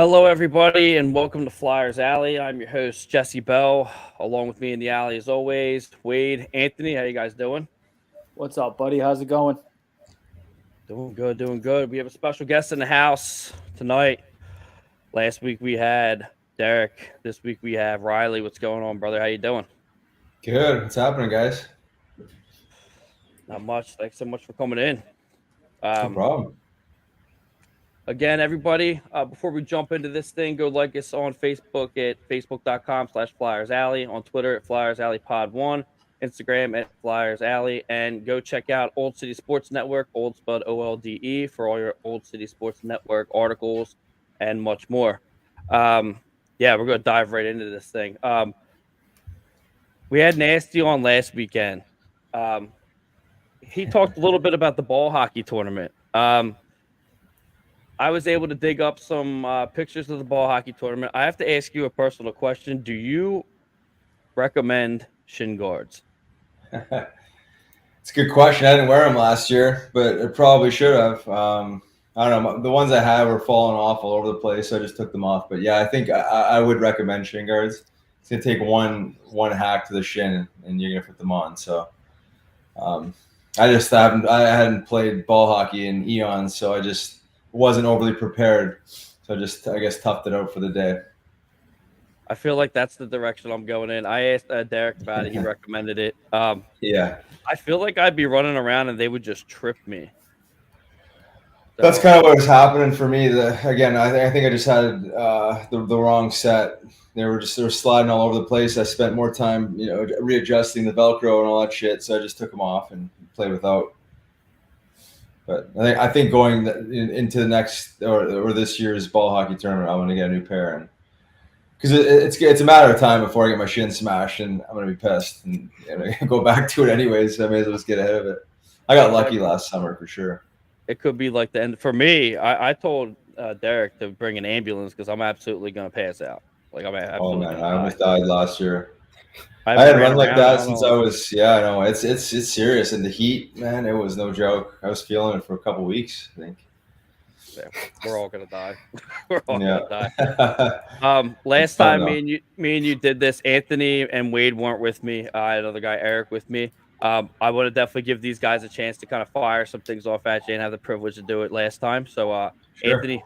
Hello, everybody, and welcome to Flyers Alley. I'm your host, Jesse Bell. Along with me in the alley, as always, Wayde, Anthony. How you guys doing? What's up, buddy? How's it going? Doing good, doing good. We have a special guest in the house tonight. Last week we had Derek. This week we have Riley. What's going on, brother? How you doing? Good. What's happening, guys? Not much. Thanks so much for coming in. No problem. Again, everybody, before we jump into this thing, go like us on Facebook at facebook.com/Flyers Alley, on Twitter at Flyers Alley Pod 1, Instagram at Flyers Alley, and go check out Old City Sports Network, Old Spud OLDE, for all your Old City Sports Network articles and much more. Yeah, we're going to dive right into this thing. We had Nasty on last weekend. He talked a little bit about the ball hockey tournament. I was able to dig up some pictures of the ball hockey tournament. I have to ask you a personal question. Do you recommend shin guards? It's a good question. I didn't wear them last year, but I probably should have. I don't know. The ones I had were falling off all over the place, so I just took them off. But yeah, I think I would recommend shin guards. It's gonna take one hack to the shin, and you're gonna put them on. So I hadn't played ball hockey in eons, so I just wasn't overly prepared. So I guess toughed it out for the day. I feel like that's the direction I'm going in. I asked Derek about it. He recommended it. Yeah. I feel like I'd be running around and they would just trip me. So, that's kind of what was happening for me. Again, I think I just had the wrong set. They were sliding all over the place. I spent more time, readjusting the Velcro and all that shit. So I just took them off and played without. But I think going into the next or this year's ball hockey tournament, I'm going to get a new pair, because it's a matter of time before I get my shin smashed, and I'm going to be pissed and go back to it anyways. So I may as well just get ahead of it. I got lucky last summer for sure. It could be like the end for me. I told Derek to bring an ambulance because I'm absolutely going to pass out. Like I'm absolutely. Oh man, I almost died last year. I had run like that since I was. Yeah, I know it's serious, and the heat, man, it was no joke. I was feeling it for a couple weeks, I think. Yeah, we're all gonna die. We're all gonna die. Last time me and you did this, Anthony and Wayde weren't with me. I had another guy, Eric, with me. I want to definitely give these guys a chance to kind of fire some things off at you and have the privilege to do it last time. So, sure. Anthony,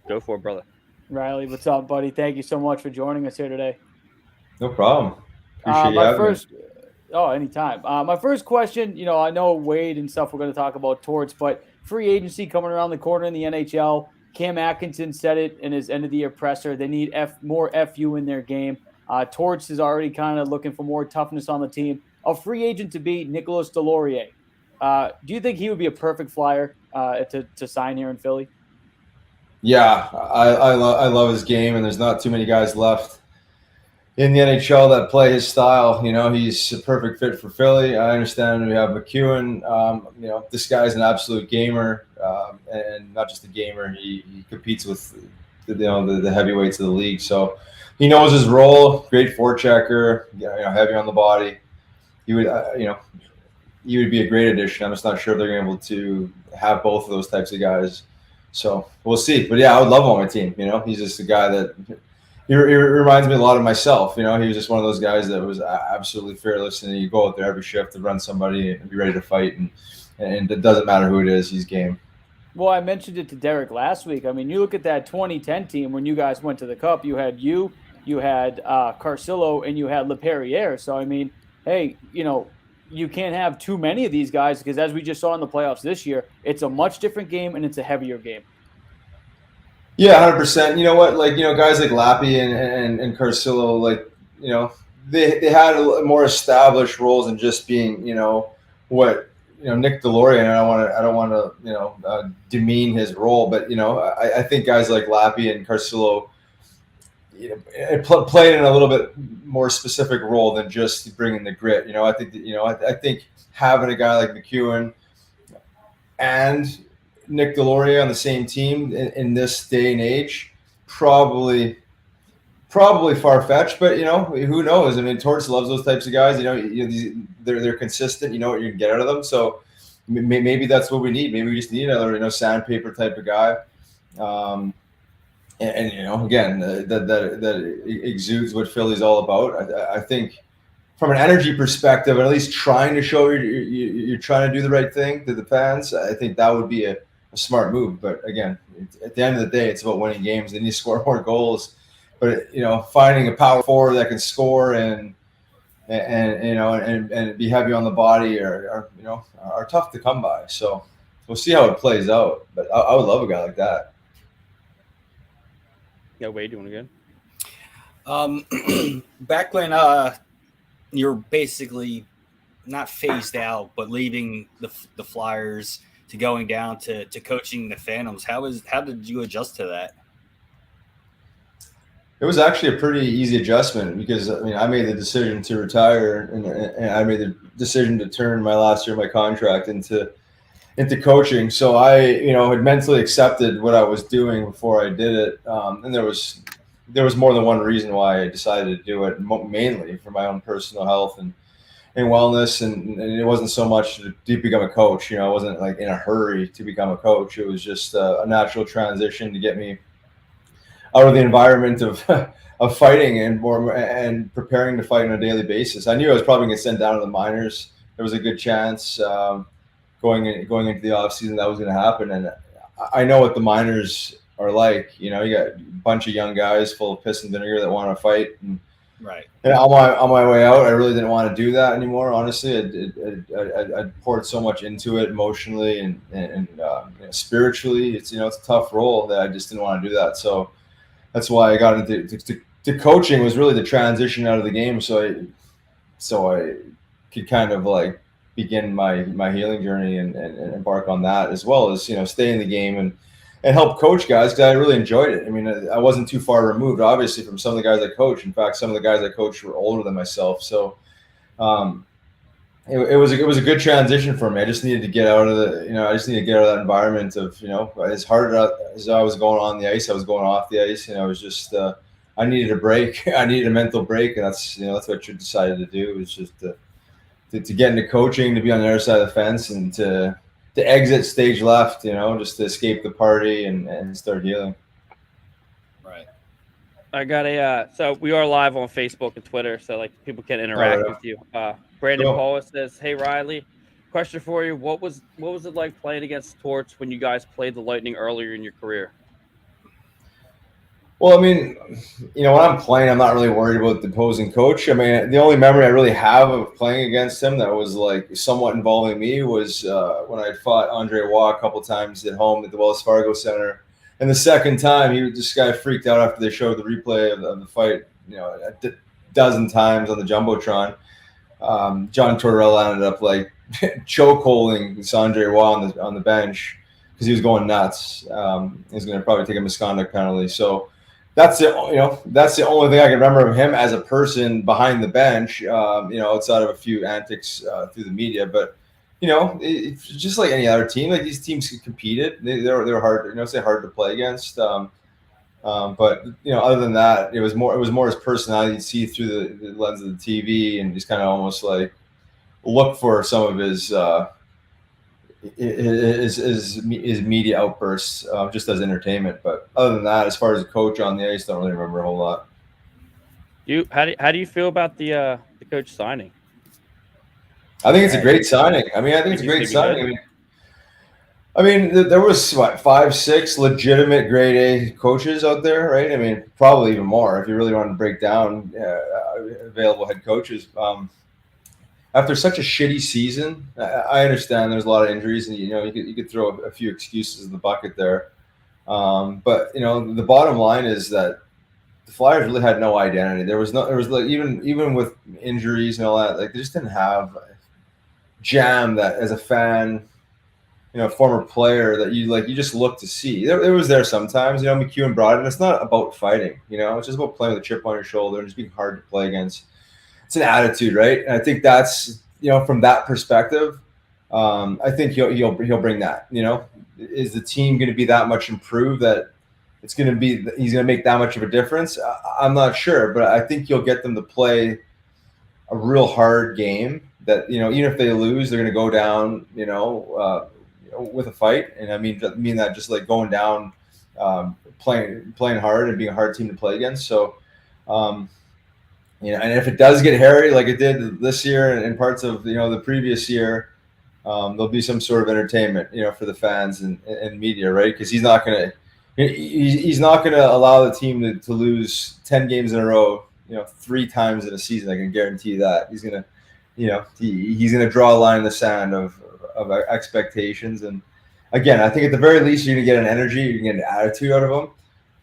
go for it, brother. Riley, what's up, buddy? Thank you so much for joining us here today. No problem. Anytime. My first question, I know Wayde and stuff we're going to talk about Torts, but free agency coming around the corner in the NHL. Cam Atkinson said it in his end of the year presser. They need more FU in their game. Torts is already kind of looking for more toughness on the team. A free agent to be Nicolas Deslauriers. Do you think he would be a perfect Flyer to sign here in Philly? Yeah, I love his game, and there's not too many guys left in the NHL that play his style. He's a perfect fit for Philly. I understand we have McEwen. This guy's an absolute gamer, and not just a gamer. He competes with the heavyweights of the league. So he knows his role. Great forechecker. Heavy on the body. He would be a great addition. I'm just not sure if they're able to have both of those types of guys. So we'll see. But yeah, I would love him on my team. He's just a guy that. He reminds me a lot of myself. He was just one of those guys that was absolutely fearless, and you go out there every shift to run somebody and be ready to fight, and it doesn't matter who it is, he's game. Well, I mentioned it to Derek last week. I mean, you look at that 2010 team when you guys went to the Cup. You had Carcillo, and you had LePerriere. So, I mean, hey, you can't have too many of these guys because, as we just saw in the playoffs this year, it's a much different game and it's a heavier game. Yeah, 100%. You know what? Guys like Lappy and Carcillo, they had more established roles than just being, Nick Deslauriers. And I don't want to, demean his role, but I think guys like Lappy and Carcillo, played in a little bit more specific role than just bringing the grit. I think having a guy like McEwen and Nick Deslauriers on the same team in this day and age, probably far-fetched, but who knows? I mean, Torts loves those types of guys. They're consistent. You know what you can get out of them. So maybe that's what we need. Maybe we just need another sandpaper type of guy. and again, that exudes what Philly's all about. I think from an energy perspective, at least trying to show you're trying to do the right thing to the fans, I think that would be a smart move. But again, at the end of the day, it's about winning games. They need to score more goals. But finding a power forward that can score and be heavy on the body are tough to come by. So we'll see how it plays out. But I would love a guy like that. Yeah, Wade, do you want to go? Back when you're basically not phased out, but leaving the Flyers to going down to coaching the Phantoms, how did you adjust to that? It was actually a pretty easy adjustment because I made the decision to retire and I made the decision to turn my last year of my contract into coaching. So I had mentally accepted what I was doing before I did it, and there was more than one reason why I decided to do it, mainly for my own personal health and wellness, and it wasn't so much to become a coach. I wasn't like in a hurry to become a coach. It was just a natural transition to get me out of the environment of fighting and preparing to fight on a daily basis. I knew I was probably going to send down to the minors. There was a good chance going into the off season that was going to happen, and I know what the minors are like. You got a bunch of young guys full of piss and vinegar that want to fight. And, right. And on my way out, I really didn't want to do that anymore. Honestly, I poured so much into it emotionally and spiritually. It's it's a tough role that I just didn't want to do that. So that's why I got into coaching. Was really the transition out of the game. So I could kind of like begin my healing journey and embark on that, as well as stay in the game and help coach guys, because I really enjoyed it. I mean, I wasn't too far removed, obviously, from some of the guys I coach. In fact, some of the guys I coached were older than myself. So it was a good transition for me. I just needed to get out of that environment of as hard as I was going on the ice, I was going off the ice. It was just I needed a break. I needed a mental break, and that's what I decided to do. Was just to get into coaching, to be on the other side of the fence, and to exit stage left, just to escape the party and start healing. Right. I got so we are live on Facebook and Twitter, so like people can interact with you. Brandon Paul says, "Hey Riley, question for you. What was it like playing against Torts when you guys played the Lightning earlier in your career?" Well, I mean, when I'm playing, I'm not really worried about the opposing coach. I mean, the only memory I really have of playing against him that was like somewhat involving me was when I fought Andre Waugh a couple times at home at the Wells Fargo Center. And the second time, this guy freaked out after they showed the replay of the fight, a dozen times on the Jumbotron. John Tortorella ended up like chokeholding Andre Waugh on the bench because he was going nuts. He was going to probably take a misconduct penalty. So that's the that's the only thing I can remember of him as a person behind the bench. Outside of a few antics through the media, but it's just like any other team. Like these teams competed. They're hard. Hard to play against. But other than that, it was more his personality. You'd see through the lens of the TV, and just kind of almost like look for some of his media outbursts just as entertainment. But other than that, as far as a coach on the ice, don't really remember a whole lot. How do you feel about the coach signing? I think it's a great signing. I mean, I think it's a great signing. I mean, there was 5, 6 legitimate grade A coaches out there, right? I mean, probably even more if you really want to break down available head coaches. After such a shitty season, I understand there's a lot of injuries, and you could throw a few excuses in the bucket there. But the bottom line is that the Flyers really had no identity. There was like even with injuries and all that, like they just didn't have jam that as a fan, former player that you just look to see. It was there sometimes. McEwen brought it, and it's not about fighting. It's just about playing with a chip on your shoulder and just being hard to play against. It's an attitude, right? And I think that's from that perspective, I think he'll bring that. Is the team going to be that much improved that he's going to make that much of a difference? I'm not sure, but I think you'll get them to play a real hard game. That even if they lose, they're going to go down with a fight. And I mean that just like going down playing hard and being a hard team to play against. So, and if it does get hairy like it did this year and parts of the previous year, there'll be some sort of entertainment for the fans and media, right? Because he's not gonna allow the team to lose 10 games in a row 3 times in a season. I can guarantee you that he's gonna he's gonna draw a line in the sand of expectations. And again, I think at the very least you're gonna get an energy, you're gonna get an attitude out of him.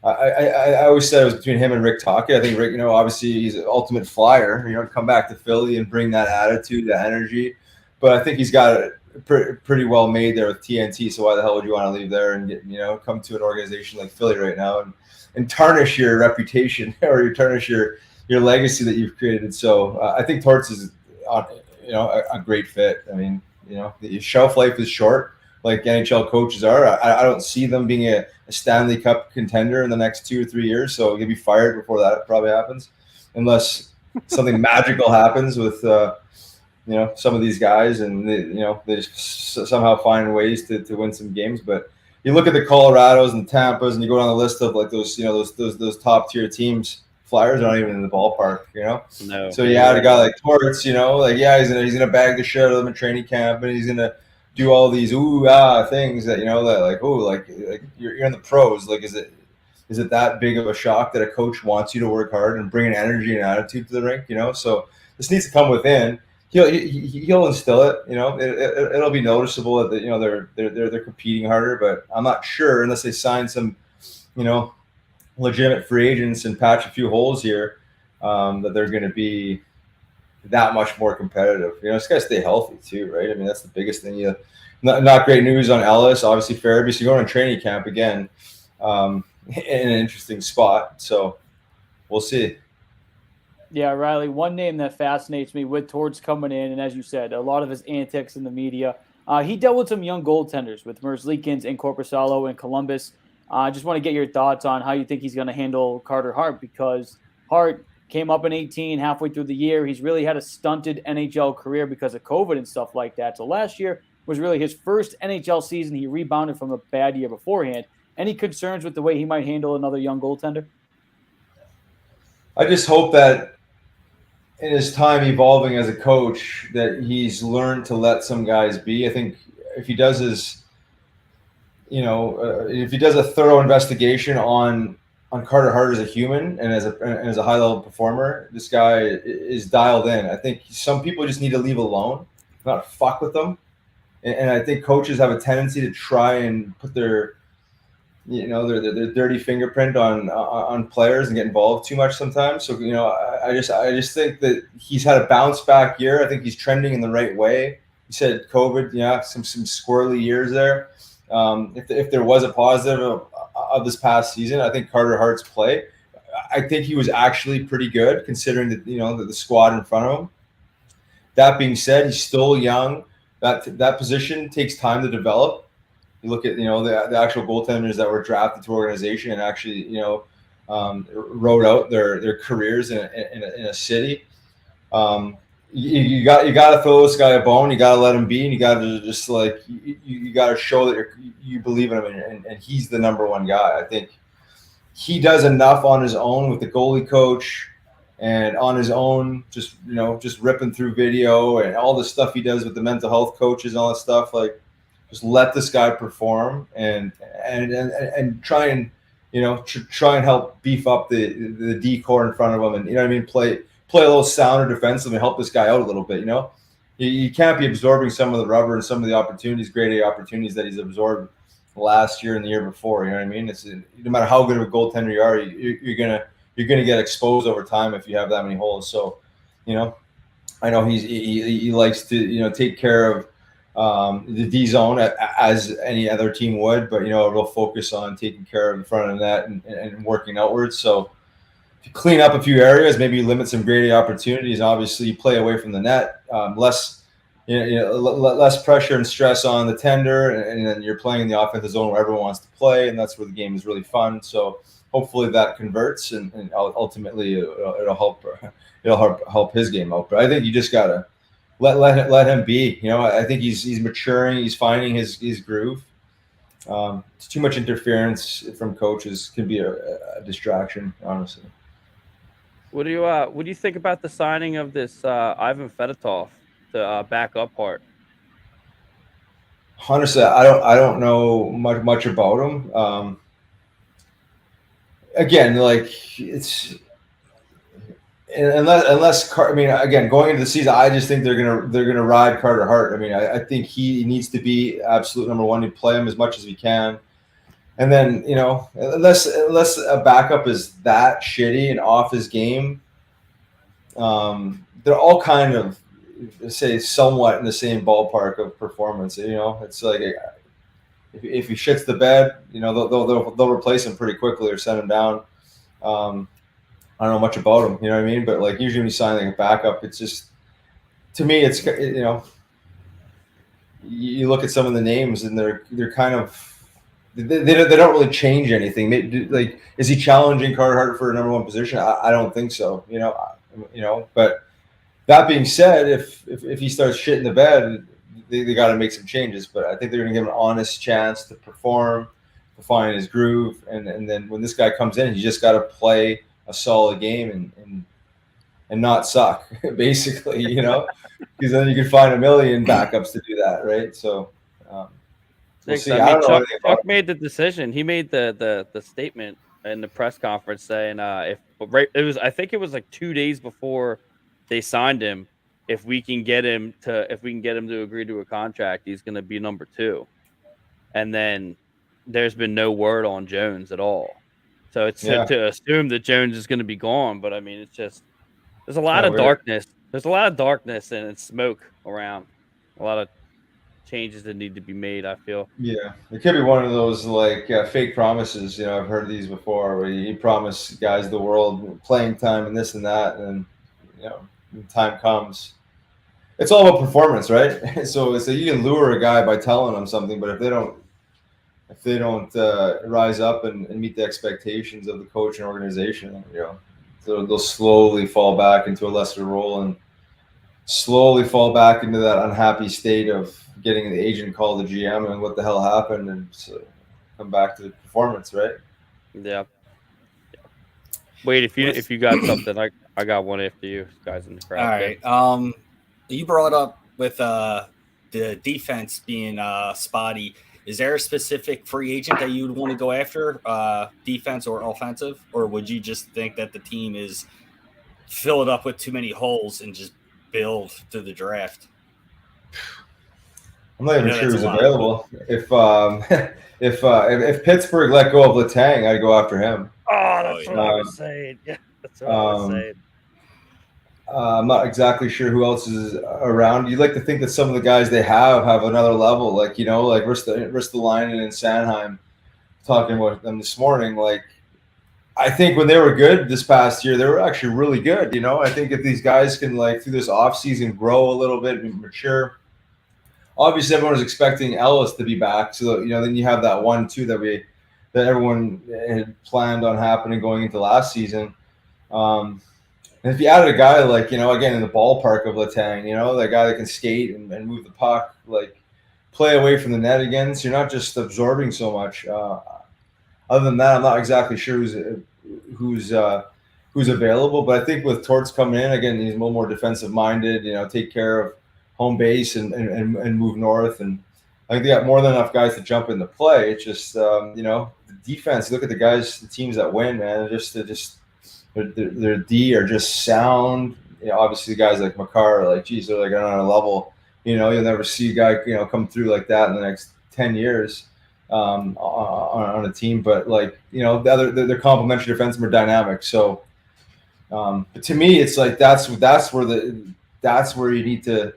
I always said it was between him and Rick Tocchet. I think Rick, obviously he's an ultimate flyer, come back to Philly and bring that attitude, that energy. But I think he's got it pretty well made there with TNT. So why the hell would you want to leave there and get, come to an organization like Philly right now and tarnish your reputation or you tarnish your legacy that you've created? So I think Torts is a great fit. I mean, the shelf life is short, like NHL coaches are. I don't see them being a Stanley Cup contender in the next 2 or 3 years. So you'll be fired before that probably happens, unless something magical happens with some of these guys and they just somehow find ways to win some games. But you look at the Colorados and Tampas and you go down the list of like those those top tier teams. Flyers aren't even in the ballpark, No. So you had a guy like Torts, he's gonna bag the shit out of them in training camp, and he's gonna do all these things that that you're in the pros. Like, is it that big of a shock that a coach wants you to work hard and bring an energy and attitude to the rink? So this needs to come within. He'll instill it. It'll be noticeable that they're competing harder, but I'm not sure unless they sign some legitimate free agents and patch a few holes here, that they're going to be that much more competitive. It's got to stay healthy too, right? I mean, that's the biggest thing. Not great news on Ellis, obviously Farabee. So you're going to training camp again, in an interesting spot. So we'll see. Yeah, Riley, one name that fascinates me with Torts coming in, and as you said, a lot of his antics in the media. He dealt with some young goaltenders with Merzlikins and Korpisalo in Columbus. I just want to get your thoughts on how you think he's going to handle Carter Hart, because Hart came up in 18 halfway through the year. He's really had a stunted NHL career because of COVID and stuff like that. So last year was really his first NHL season. He rebounded from a bad year beforehand. Any concerns with the way he might handle another young goaltender? I just hope that in his time evolving as a coach that he's learned to let some guys be. I think if he does if he does a thorough investigation on Carter Hart as a human and as a high level performer, this guy is dialed in. I think some people just need to leave alone, not fuck with them. And I think coaches have a tendency to try and put their dirty fingerprint on players and get involved too much sometimes. So, I just think that he's had a bounce back year. I think he's trending in the right way. You said COVID, some squirrely years there. If there was a positive of this past season, I think Carter Hart's play, I think he was actually pretty good considering that, the squad in front of him. That being said, he's still young. That position takes time to develop. You look at, the actual goaltenders that were drafted to organization and actually, wrote out their careers in a city. You got to throw this guy a bone. You got to let him be, and you got to just you got to show that you believe in him, and he's the number one guy. I think he does enough on his own with the goalie coach, and on his own, just ripping through video and all the stuff he does with the mental health coaches and all that stuff. Like, just let this guy perform and try and try and help beef up the D core in front of him, and play a little sounder defensive and help this guy out a little bit. You can't be absorbing some of the rubber and some of the opportunities, grade A opportunities that he's absorbed last year and the year before. You know what I mean? It's no matter how good of a goaltender you are, you're gonna get exposed over time if you have that many holes. So, I know he likes to take care of the D zone as any other team would, but a real focus on taking care of the front of the net and working outwards. So if you clean up a few areas, maybe you limit some grade A opportunities. Obviously, you play away from the net, less pressure and stress on the tender, and then you're playing in the offensive zone where everyone wants to play, and that's where the game is really fun. So hopefully that converts, and ultimately it'll help his game out. But I think you just gotta let him be. I think he's maturing. He's finding his groove. It's too much interference from coaches can be a distraction, honestly. What do you think about the signing of this Ivan Fedotov to back up Hart? Honestly, I don't know much about him. Again, like it's unless I mean, again, going into the season, I just think they're gonna ride Carter Hart. I mean, I think he needs to be absolute number one. You play him as much as we can, and then unless a backup is that shitty and off his game, they're all kind of say somewhat in the same ballpark of performance. It's like if he shits the bed, they'll replace him pretty quickly or send him down. I don't know much about him, you know what I mean? But like usually when you sign like a backup, it's just to me, it's you look at some of the names and they're kind of they don't really change anything. Like, is he challenging Carter Hart for a number one position? I don't think so. But that being said, if he starts shitting the bed, they got to make some changes. But I think they're going to give him an honest chance to perform, to find his groove, and then when this guy comes in, you just got to play a solid game and not suck, basically, because then you can find a million backups to do that, right? So we'll see. I mean, Chuck made the decision. He made the statement in the press conference saying I think it was like 2 days before they signed him. If we can get him to agree to a contract, he's going to be number 2. And then there's been no word on Jones at all. So it's to assume that Jones is going to be gone. But I mean, it's just there's a lot of darkness. There's a lot of darkness and smoke around. A lot of changes that need to be made, I feel. Yeah, it could be one of those like fake promises. I've heard these before where he promised guys the world, playing time and this and that, and when time comes, it's all about performance, right? So you can lure a guy by telling them something, but if they don't rise up and meet the expectations of the coach and organization, they'll slowly fall back into a lesser role and slowly fall back into that unhappy state of getting the agent call the GM and what the hell happened, and so come back to the performance, right? Yeah. Wait, if you got something, I got one after you guys in the crowd. All right. You brought up with the defense being spotty. Is there a specific free agent that you would want to go after, defense or offensive, or would you just think that the team is filled up with too many holes and just build to the draft? I'm not even sure who's available. If Pittsburgh let go of Letang, I'd go after him. Oh, that's what I was saying. Yeah, that's what I was saying. I'm not exactly sure who else is around. You'd like to think that some of the guys they have another level, like Ristolainen and Sanheim. Talking about them this morning, like I think when they were good this past year, they were actually really good. I think if these guys can through this offseason grow a little bit, mature. Obviously, everyone was expecting Ellis to be back, so then you have that 1-2 that everyone had planned on happening going into last season. And if you added a guy again in the ballpark of Letang, that guy that can skate and move the puck, play away from the net again, so you're not just absorbing so much. Other than that, I'm not exactly sure who's available, but I think with Torts coming in again, he's a little more defensive minded. Take care of home base and move north, and I think they got more than enough guys to jump into play. It's just the defense. Look at the teams that win, man. Their D are just sound. Obviously, guys like Makar, they're on a level. You'll never see a guy come through like that in the next 10 years on a team. But their complementary defensemen are dynamic. So, but to me, it's that's where you need to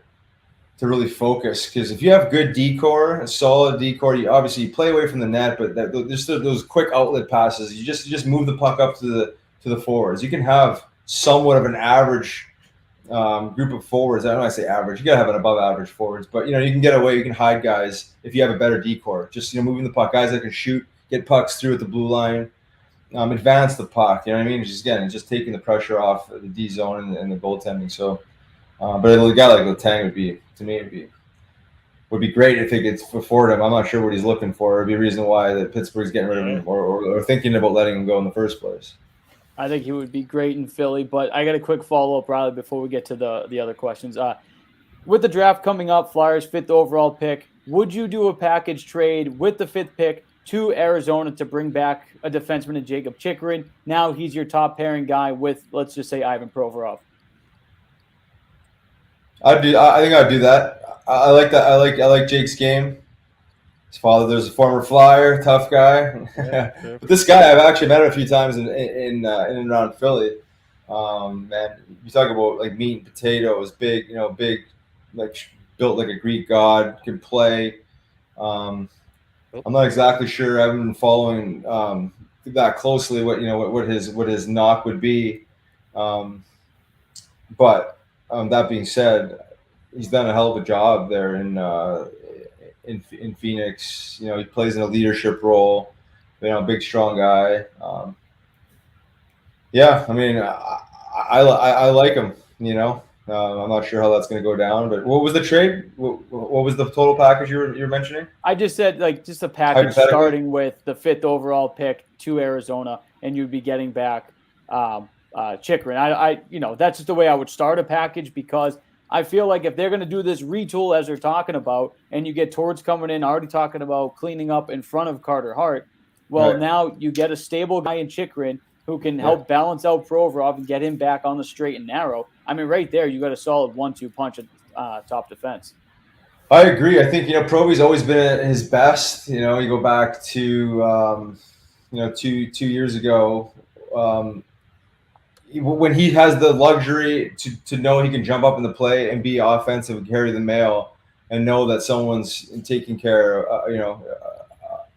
really focus, because if you have good decor, a solid decor, you obviously play away from the net, but just those quick outlet passes, you just move the puck up to the forwards. You can have somewhat of an average group of forwards. I don't want to say average. You gotta have an above average forwards, but you can get away. You can hide guys if you have a better decor. Just moving the puck, guys that can shoot, get pucks through at the blue line, advance the puck. You know what I mean? Just taking the pressure off the D zone and the goaltending. So, but a guy like Letang would be would be great if it gets afford him. I'm not sure what he's looking for. It'd be a reason why that Pittsburgh's getting rid of him or thinking about letting him go in the first place. I think he would be great in Philly, but I got a quick follow-up, Riley, before we get to the other questions. With the draft coming up, Flyers 5th overall pick, would you do a package trade with the 5th pick to Arizona to bring back a defenseman in Jacob Chychrun? Now he's your top pairing guy with, let's just say, Ivan Provorov. I think I'd do that. I like that. I like Jake's game. His father, there's a former Flyer, tough guy. Yeah, sure. But this guy, I've actually met him a few times in and around Philly. Man, you talk about like meat and potatoes, big, like built like a Greek god, can play. I'm not exactly sure. I haven't been following that closely. What his knock would be, but that being said, he's done a hell of a job there in Phoenix. He plays in a leadership role. Big strong guy. Yeah, I mean, I like him. I'm not sure how that's going to go down. But what was the trade? What was the total package you were mentioning? I just said just a package starting with the 5th overall pick to Arizona, and you'd be getting back Chychrun. I that's just the way I would start a package, because I feel like if they're going to do this retool as they're talking about, and you get Torts coming in already talking about cleaning up in front of Carter Hart, well, Now you get a stable guy in Chychrun who can help balance out Provorov and get him back on the straight and narrow. I mean, right there, you got a solid 1-2 punch at top defense. I agree. I think Provy's always been at his best. You go back to 2 years ago. When he has the luxury to know he can jump up in the play and be offensive and carry the mail and know that someone's taking care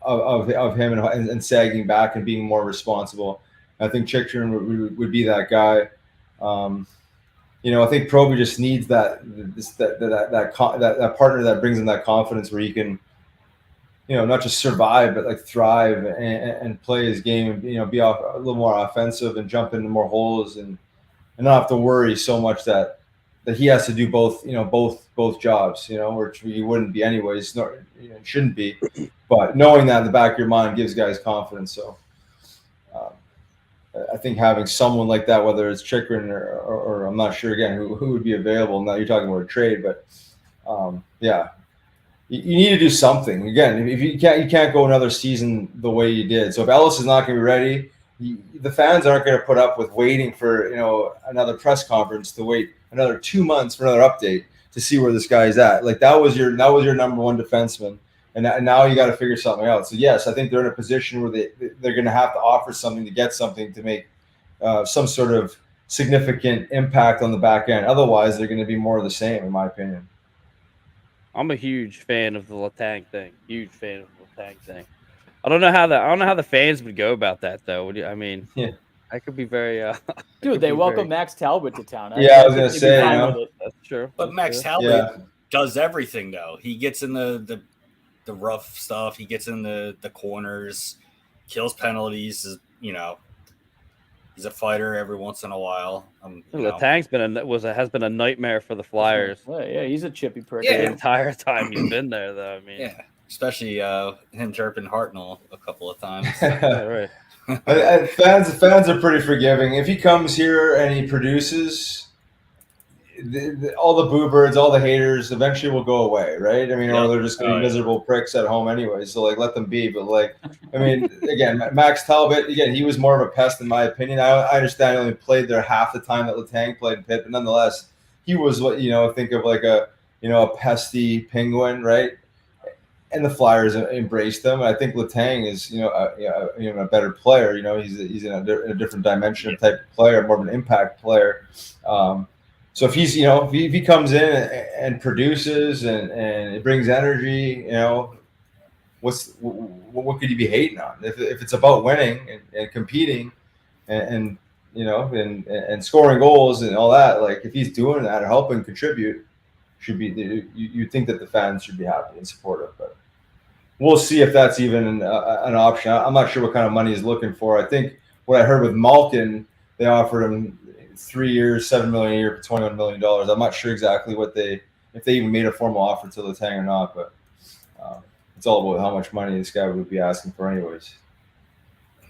of him and sagging back and being more responsible. I think Chychrun would be that guy. I think Provy just needs that partner that brings him that confidence where he can, not just survive, but like thrive and play his game and, be a little more offensive and jump into more holes and not have to worry so much that he has to do both jobs, which he wouldn't be anyways. Shouldn't be, but knowing that in the back of your mind gives guys confidence. So I think having someone like that, whether it's Chychrun or I'm not sure again who would be available. Now you're talking about a trade, but you need to do something. Again, if you can't go another season the way you did. So if Ellis is not going to be ready, the fans aren't going to put up with waiting for another press conference to wait another 2 months for another update to see where this guy's at. Like that was your number one defenseman, and now you got to figure something out. So yes, I think they're in a position where they're going to have to offer something to get something to make some sort of significant impact on the back end. Otherwise, they're going to be more of the same, in my opinion. I'm a huge fan of the Letang thing. Huge fan of the Letang thing. I don't know how the fans would go about that though. I could be very. Dude, they welcome Max Talbot to town. I was gonna say, that's true. But Max Talbot does everything though. He gets in the rough stuff. He gets in the corners, kills penalties. He's a fighter every once in a while. Letang's has been a nightmare for the Flyers. Yeah, he's a chippy prick. The entire time he's been there, though. Especially him chirping Hartnell a couple of times. Right. Fans are pretty forgiving. If he comes here and he produces, all the boo birds, all the haters, eventually will go away, right? Or they're just going to be miserable pricks at home anyway. So let them be. But again, Max Talbot, he was more of a pest in my opinion. I understand he only played there half the time that Letang played in Pitt, but nonetheless, he was what think of like a pesty penguin, right? And the Flyers embraced them. I think Letang is a better player. He's in a different dimension of type of player, more of an impact player. So if he's, if he comes in and produces and it brings energy, what could you be hating on? If it's about winning and competing and scoring goals and all that, like if he's doing that or helping contribute, should be you think that the fans should be happy and supportive. But we'll see if that's even an option. I'm not sure what kind of money he's looking for. I think what I heard with Malkin, they offered him 3 years, $7 million a year for $21 million. I'm not sure exactly what if if they even made a formal offer to Letang or not. But it's all about how much money this guy would be asking for anyways.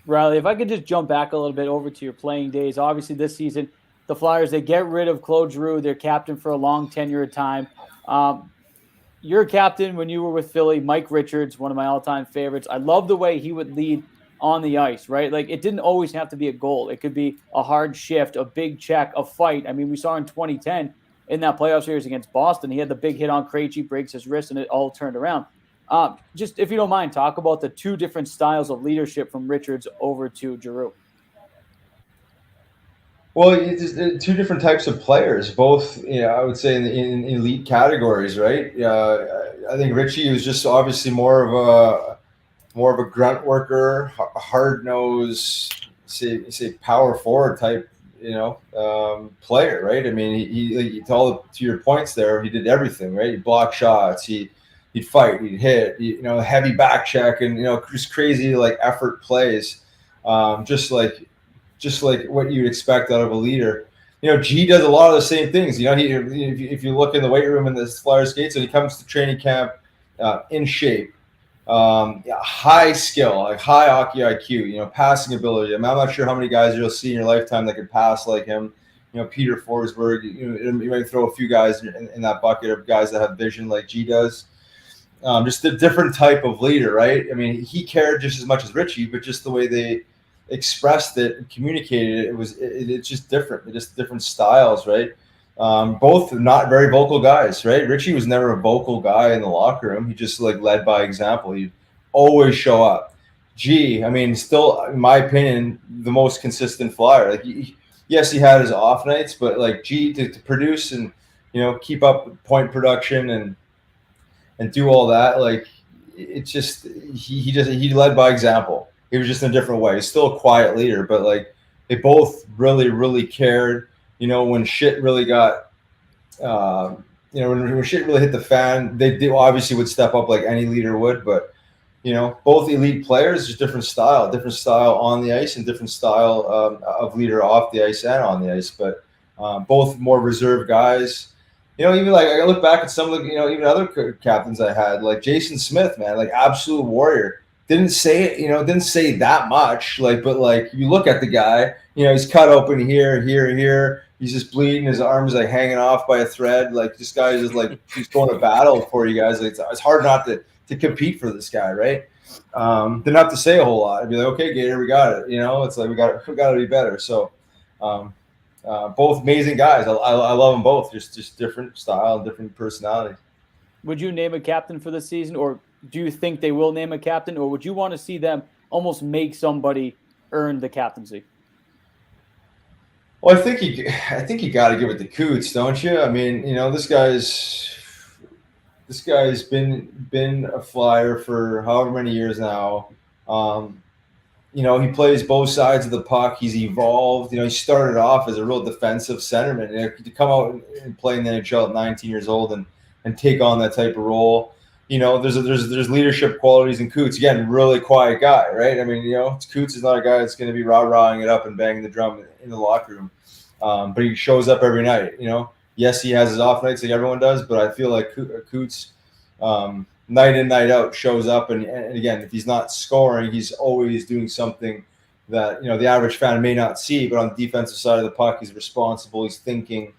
Riley, if I could just jump back a little bit over to your playing days. Obviously, this season, the Flyers, they get rid of Claude Giroux, their captain for a long tenure of time. Your captain when you were with Philly, Mike Richards, one of my all-time favorites. I love the way he would lead on the ice, right? Like, it didn't always have to be a goal. It could be a hard shift, a big check, a fight. I mean, we saw in 2010 in that playoff series against Boston, he had the big hit on Krejci, breaks his wrist, and it all turned around. Just if you don't mind, talk about the two different styles of leadership from Richards over to Giroux. Well, it's two different types of players, both, I would say in elite categories, right? I think Richie was just obviously more of a grunt worker, hard nosed, say power forward type, player, right? I mean, he to your points there, he did everything, right? He blocked shots, he'd fight, he'd hit, heavy back check, and just crazy like effort plays, just like what you'd expect out of a leader. G does a lot of the same things. If you look in the weight room in the Flyers skates, and he comes to training camp in shape, high skill, like high hockey IQ, passing ability. I'm not sure how many guys you'll see in your lifetime that can pass like him. Peter Forsberg. You might throw a few guys in that bucket of guys that have vision like G does. Just a different type of leader, right? I mean, he cared just as much as Richie, but just the way they expressed it and communicated it, it's just different. It's just different styles, right? Both not very vocal guys, right? Richie was never a vocal guy in the locker room. He just like led by example. He'd always show up. G, I mean, still, in my opinion, the most consistent Flyer. Like, yes, he had his off nights, but like G to produce and keep up point production and do all that, like it's just he led by example. He was just in a different way. He's still a quiet leader, but like they both really, really cared. When shit really got, when shit really hit the fan, they obviously would step up like any leader would. But both elite players, just different style on the ice, and different style of leader off the ice and on the ice. But both more reserved guys. Even like I look back at some of the, even other captains I had, like Jason Smith, man, like absolute warrior. Didn't say that much, but like you look at the guy, he's cut open here. He's just bleeding. His arms like hanging off by a thread. Like this guy is just like he's going to battle for you guys. Like, it's hard not to compete for this guy, right? Didn't have to say a whole lot. I'd be like, okay, Gator, we got it. It's like we got to be better. So, both amazing guys. I love them both. Just different style, different personality. Would you name a captain for this season, or do you think they will name a captain, or would you want to see them almost make somebody earn the captaincy? Well, I think you got to give it to Cote, don't you? I mean, this guy's been a Flyer for however many years now. He plays both sides of the puck. He's evolved. He started off as a real defensive centerman. To come out and play in the NHL at 19 years old and take on that type of role. There's leadership qualities in Cote. Again, really quiet guy, right? I mean, Cote is not a guy that's going to be rah-rahing it up and banging the drum in the locker room. But he shows up every night, Yes, he has his off nights like everyone does, but I feel like Cote's night in, night out shows up. And again, if he's not scoring, he's always doing something that, the average fan may not see. But on the defensive side of the puck, he's responsible. He's thinking.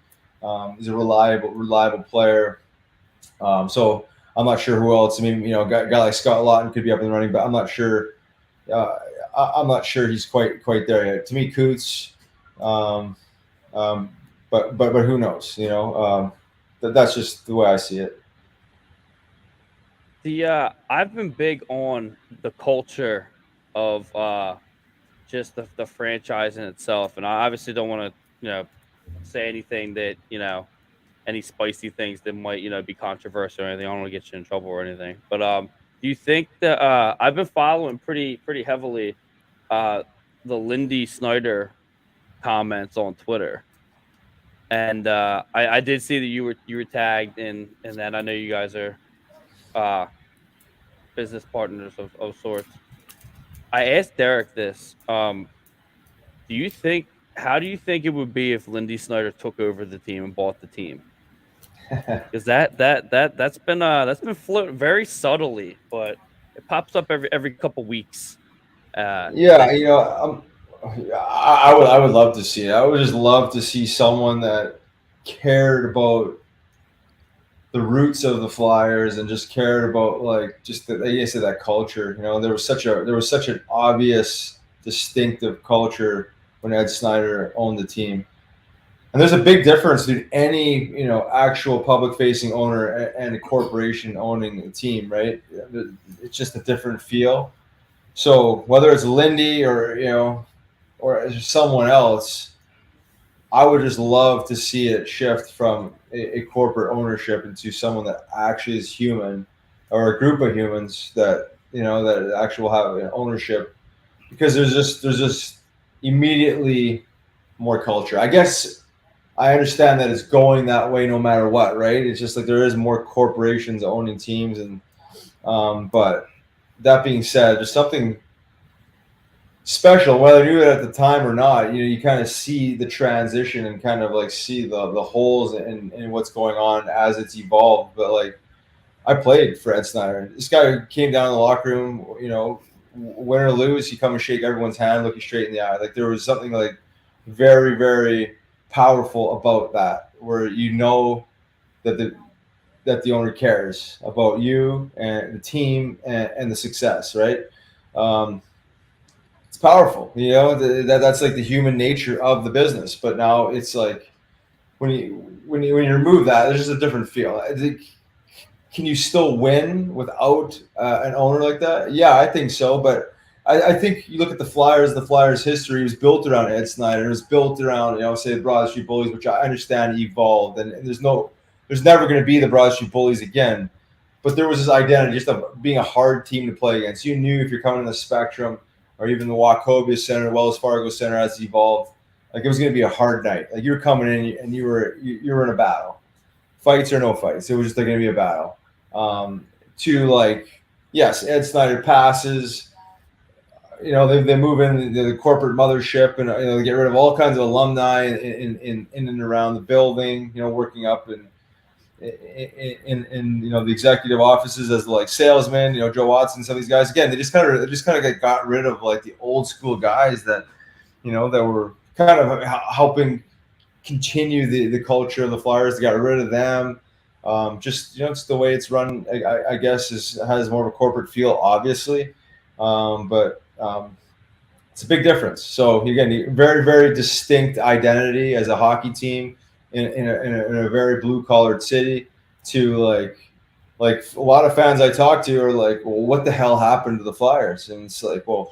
He's a reliable player. So I'm not sure who else. I mean, a guy like Scott Lawton could be up and running, but I'm not sure. I'm not sure he's quite there yet. To me, Coots, but who knows? That's just the way I see it. I've been big on the culture of just the franchise in itself, and I obviously don't want to say anything that any spicy things that might be controversial or anything. I don't want to get you in trouble or anything. But do you think that I've been following pretty heavily the Lindy Snyder comments on Twitter, and I did see that you were tagged in that. I know you guys are business partners of sorts. I asked Derek this. How do you think it would be if Lindy Snyder took over the team and bought the team? because that's been floating very subtly, but it pops up every couple weeks. Yeah, I would love to see it. I would just love to see someone that cared about the roots of the Flyers and just cared about like just like you said, that culture. There was such an obvious, distinctive culture when Ed Snyder owned the team. And there's a big difference between any actual public facing owner and a corporation owning a team, right? It's just a different feel. So whether it's Lindy or someone else, I would just love to see it shift from a corporate ownership into someone that actually is human, or a group of humans that actually will have an ownership, because there's just immediately more culture. I guess I understand that it's going that way no matter what, right? It's just like there is more corporations owning teams, and but that being said, there's something special, whether you knew it at the time or not. You kind of see the transition and kind of like see the holes in what's going on as it's evolved. But like, I played for Ed Snyder. This guy came down in the locker room, win or lose, he come and shake everyone's hand, look you straight in the eye. Like, there was something like very, very powerful about that, where that the owner cares about you and the team and the success, right? Um, it's powerful, that's like the human nature of the business. But now it's like when you remove that, there's just a different feel. I think, can you still win without an owner like that? Yeah, I think so. But I think you look at the Flyers. The Flyers' history was built around Ed Snyder. It was built around, say, the Broad Street Bullies, which I understand evolved, and there's never going to be the Broad Street Bullies again. But there was this identity just of being a hard team to play against. You knew if you're coming in the Spectrum or even the Wachovia Center, Wells Fargo Center as evolved, like, it was going to be a hard night. Like, you were coming in and you were in a battle, fights or no fights. It was just going to be a battle. To like, yes, Ed Snyder passes. They move in the corporate mothership, and they get rid of all kinds of alumni in and around the building. Working up in the executive offices as like salesmen. Joe Watson, some of these guys. Again, they just kind of got rid of like the old school guys that that were kind of helping continue the culture of the Flyers. They got rid of them. It's the way it's run. I guess has more of a corporate feel, obviously, but it's a big difference. So again, very, very distinct identity as a hockey team in a very blue collared city. To like a lot of fans I talk to are like, well, what the hell happened to the Flyers? And it's like, well,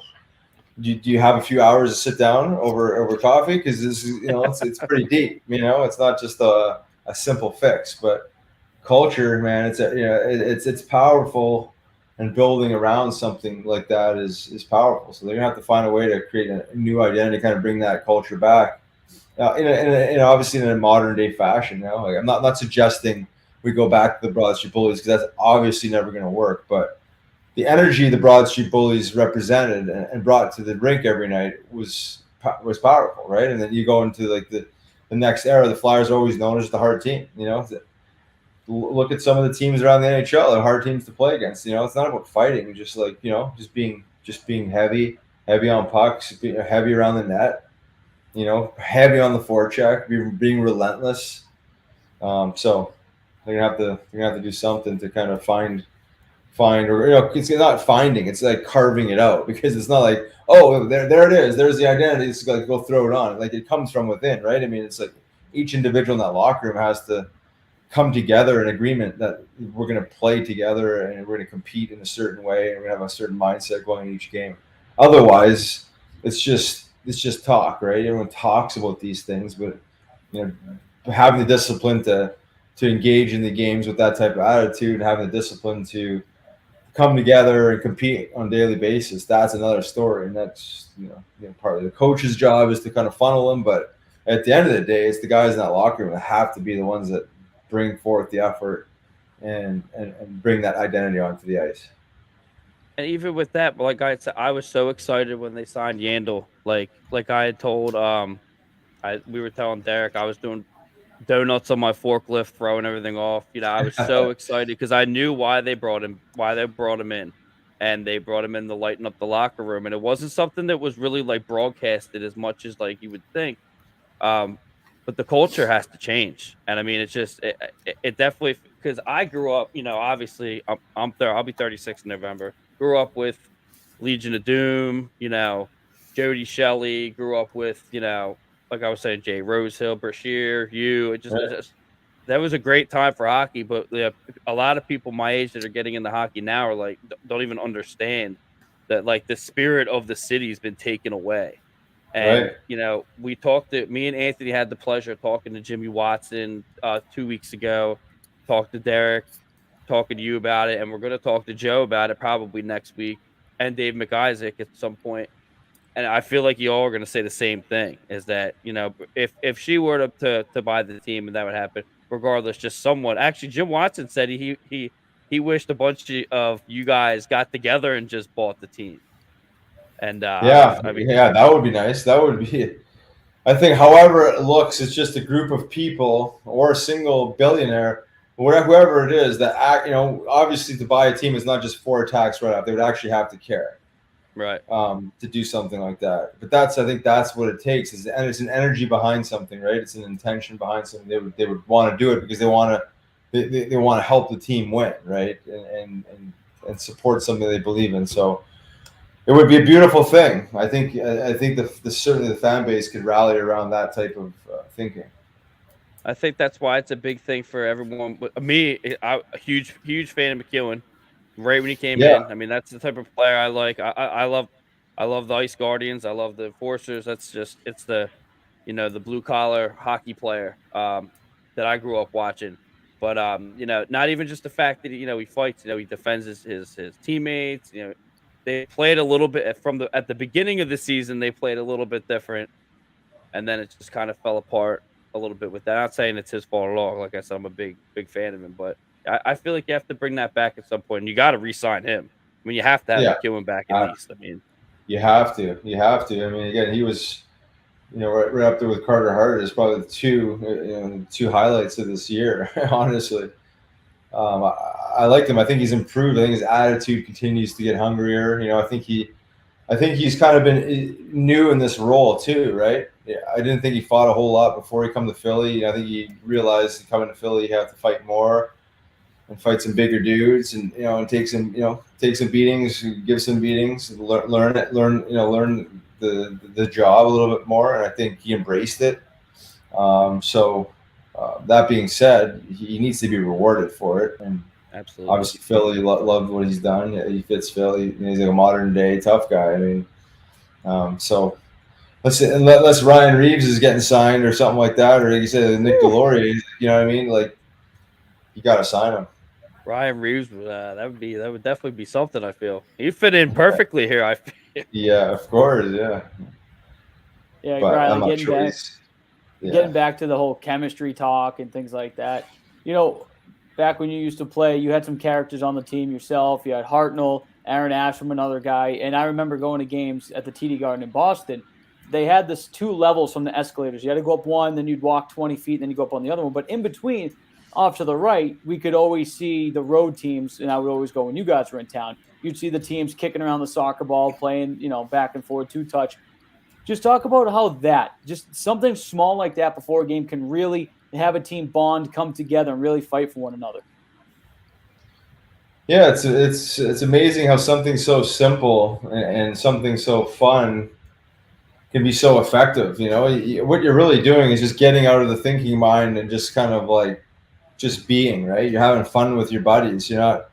do you have a few hours to sit down over coffee? Because this is it's pretty deep. It's not just a simple fix, but culture, man, it's powerful, and building around something like that is powerful. So they're gonna have to find a way to create a new identity, kind of bring that culture back, obviously in a modern day fashion. Like, I'm not suggesting we go back to the Broad Street Bullies, because that's obviously never going to work. But the energy the Broad Street Bullies represented and brought to the rink every night was powerful, right? And then you go into like the next era. The Flyers are always known as the hard team. Look at some of the teams around the NHL. They're hard teams to play against. It's not about fighting. Just like just being heavy on pucks, being heavy around the net. Heavy on the forecheck, being relentless. So they're gonna have to do something to kind of find, or it's not finding. It's like carving it out, because it's not like, oh, there it is. There's the identity. It's like, go throw it on. Like, it comes from within, right? I mean, it's like each individual in that locker room has to come together in agreement that we're going to play together and we're going to compete in a certain way, and we're going to have a certain mindset going in each game. Otherwise, it's just talk, right? Everyone talks about these things, but having the discipline to engage in the games with that type of attitude, having the discipline to come together and compete on a daily basis, that's another story. And that's partly the coach's job is to kind of funnel them, but at the end of the day, it's the guys in that locker room that have to be the ones that bring forth the effort and bring that identity onto the ice. And even with that, like I said, I was so excited when they signed Yandel. Like I had told, we were telling Derek, I was doing donuts on my forklift, throwing everything off. I was so excited because I knew why they brought him in, and they brought him in to lighten up the locker room. And it wasn't something that was really like broadcasted as much as like you would think. Um, but the culture has to change, and I mean, it's just it definitely, because I grew up. Obviously, I'm there. I'll be 36 in November. Grew up with Legion of Doom. Jody Shelley. Grew up with like I was saying, Jay Rosehill, Brashear, you. It just that was a great time for hockey. But a lot of people my age that are getting into hockey now are like don't even understand that like the spirit of the city has been taken away. And Right. me and Anthony had the pleasure of talking to Jimmy Watson 2 weeks ago. Talked to Derek, talking to you about it, and we're going to talk to Joe about it probably next week, and Dave McIsaac at some point. And I feel like you all are going to say the same thing: is that if she were to buy the team and that would happen, regardless, just someone. Actually, Jim Watson said he wished a bunch of you guys got together and just bought the team. And Yeah, I mean, yeah, that would be nice. That would be. I think, however it looks, it's just a group of people or a single billionaire, whoever it is that act. Obviously, to buy a team is not just for a tax write-off. They would actually have to care right. to do something like that. But I think that's what it takes. And it's an energy behind something, right? It's an intention behind something. They would want to do it because they want to they want to help the team win, right? And support something they believe in. So. It would be a beautiful thing. I think certainly the fan base could rally around that type of thinking. I think that's why it's a big thing for everyone. But me, I'm a huge fan of McEwen. Right when he came Yeah, in, I mean that's the type of player I like. I love the Ice Guardians. I love the Enforcers. It's the blue collar hockey player that I grew up watching. But not even just the fact that he fights. He defends his teammates. They played a little bit at the beginning of the season. They played a little bit different, and then it just kind of fell apart a little bit with that. I'm not saying it's his fault at all. Like I said, I'm a big fan of him, but I feel like you have to bring that back at some point. And you got to re-sign him. I mean, you have to have yeah. McEwen back at least. I mean, You have to. You have to. I mean, again, he was, right up there with Carter Hart is probably the two highlights of this year. Honestly, I liked him. I think he's improved. I think his attitude continues to get hungrier. I think he's kind of been new in this role too, right? Yeah, I didn't think he fought a whole lot before he come to Philly. I think he realized coming to Philly, you have to fight more and fight some bigger dudes, and take some beatings, give some beatings, learn the job a little bit more. And I think he embraced it. That being said, he needs to be rewarded for it. And absolutely. obviously, Philly loved what he's done. He fits Philly. He's like a modern day tough guy. I mean, so unless Ryan Reeves is getting signed or something like that, or like you said, Nick Deloria, you know what I mean? Like, you got to sign him. Ryan Reeves, that would definitely be something. I feel he fit in perfectly here. I feel. Yeah, of course, yeah. Yeah, But Riley, I'm not sure getting back to the whole chemistry talk and things like that. Back when you used to play, you had some characters on the team yourself. You had Hartnell, Aaron Ashram, another guy. And I remember going to games at the TD Garden in Boston. They had this 2 levels from the escalators. You had to go up one, then you'd walk 20 feet, then you go up on the other one. But in between, off to the right, we could always see the road teams, and I would always go when you guys were in town. You'd see the teams kicking around the soccer ball, playing, back and forth, 2-touch. Just talk about how just something small like that before a game can really have a team bond, come together, and really fight for one another. Yeah, it's amazing how something so simple and something so fun can be so effective. What you're really doing is just getting out of the thinking mind and just kind of like just being, right? You're having fun with your buddies. You're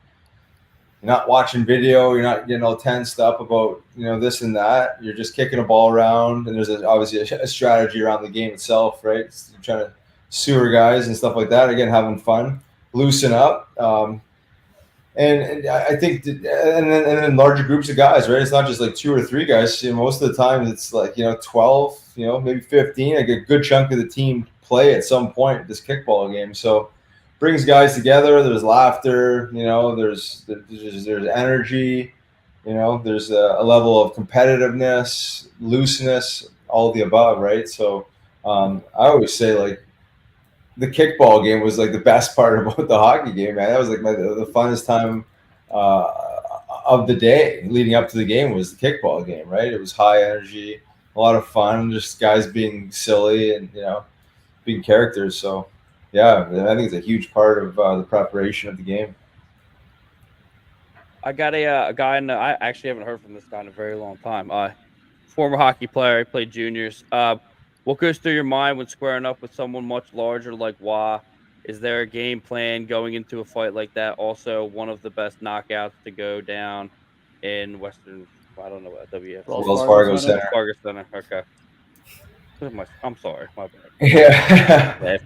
not watching video. You're not getting all tensed up about this and that. You're just kicking a ball around, and there's obviously a strategy around the game itself, right? You're trying to sewer guys and stuff like that. Again, having fun, loosen up. And I think, and then larger groups of guys, right? It's not just like 2 or 3 guys. Most of the time, it's like 12, maybe 15. Like a good chunk of the team play at some point this kickball game. So brings guys together. There's laughter. There's energy. There's a level of competitiveness, looseness, all of the above, right? So I always say, like, the kickball game was like the best part about the hockey game, man. That was like the funnest time of the day leading up to the game was the kickball game, right? It was high energy, a lot of fun, just guys being silly and being characters. So yeah, I think it's a huge part of the preparation of the game. I got a guy I actually haven't heard from this guy in a very long time. Former hockey player. He played juniors. What goes through your mind when squaring up with someone much larger like Wah? Is there a game plan going into a fight like that? Also, one of the best knockouts to go down in Western. I don't know what WFC. Wells Fargo Center. Fargo Center. Okay. I'm sorry. My bad. Yeah.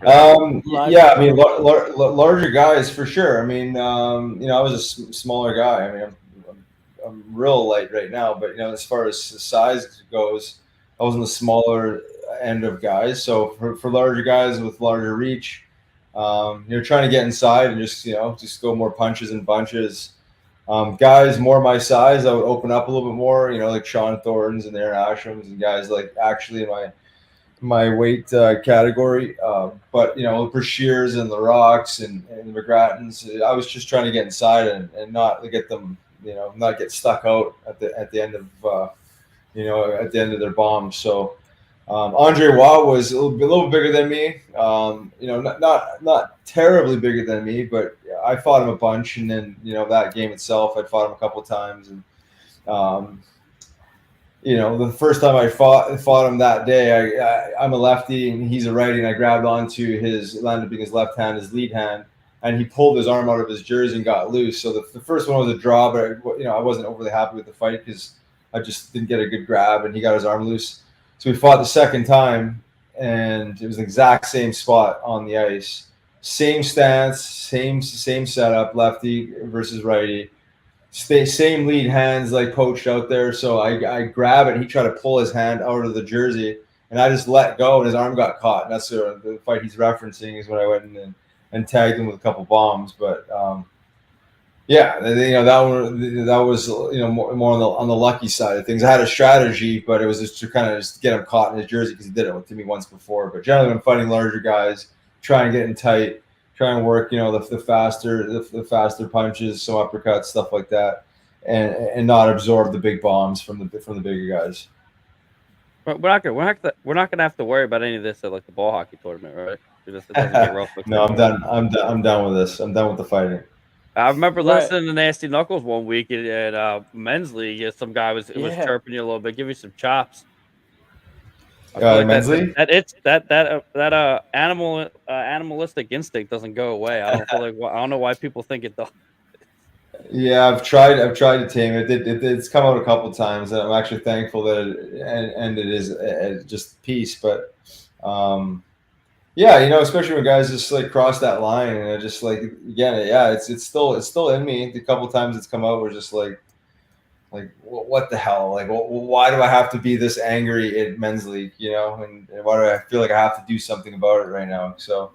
Yeah. I mean, larger guys for sure. I mean, I was a smaller guy. I mean, I'm real light right now, but as far as size goes, I was on the smaller end of guys. So for larger guys with larger reach, you're trying to get inside and just go more punches and bunches. Guys more my size, I would open up a little bit more. Like Sean Thorntons and Aaron Ashrams and guys like actually in my weight category. But the Brashears and the Rocks and the McGrattens, I was just trying to get inside and not get them, not get stuck out at the end of at the end of their bombs. So Andre Watt was a little bigger than me. Not terribly bigger than me, but I fought him a bunch. And then that game itself, I fought him a couple times. And the first time I fought him that day, I'm a lefty and he's a righty, and I grabbed onto landed up being his left hand, his lead hand, and he pulled his arm out of his jersey and got loose. So the first one was a draw, but I wasn't overly happy with the fight because I just didn't get a good grab, and he got his arm loose. So we fought the second time, and it was the exact same spot on the ice, same stance, same setup, lefty versus righty. Same lead hands like poached out there. So I grab it and he tried to pull his hand out of the jersey and I just let go and his arm got caught. And that's the fight he's referencing is when I went in and tagged him with a couple bombs. But that was more on the lucky side of things. I had a strategy, but it was just to kind of just get him caught in his jersey because he did it to me once before. But generally when fighting larger guys, try and get in tight. Try and work, the faster punches, some uppercuts, stuff like that, and not absorb the big bombs from the bigger guys. But we're not gonna have to worry about any of this at like the ball hockey tournament, right? It doesn't get rough. No, I'm done. I'm done with this. I'm done with the fighting. I remember listening to Nasty Knuckles one week at men's league. Some guy was chirping you a little bit, give you some chops. Men's league? That animalistic instinct doesn't go away. I don't know why people think it does. Yeah, I've tried to tame it. It's come out a couple times, and I'm actually thankful that it is just peace. But especially when guys just like cross that line, and it just like it's still in me. The couple times it's come out, we're just like what the hell? Like, why do I have to be this angry at men's league? And why do I feel like I have to do something about it right now? So,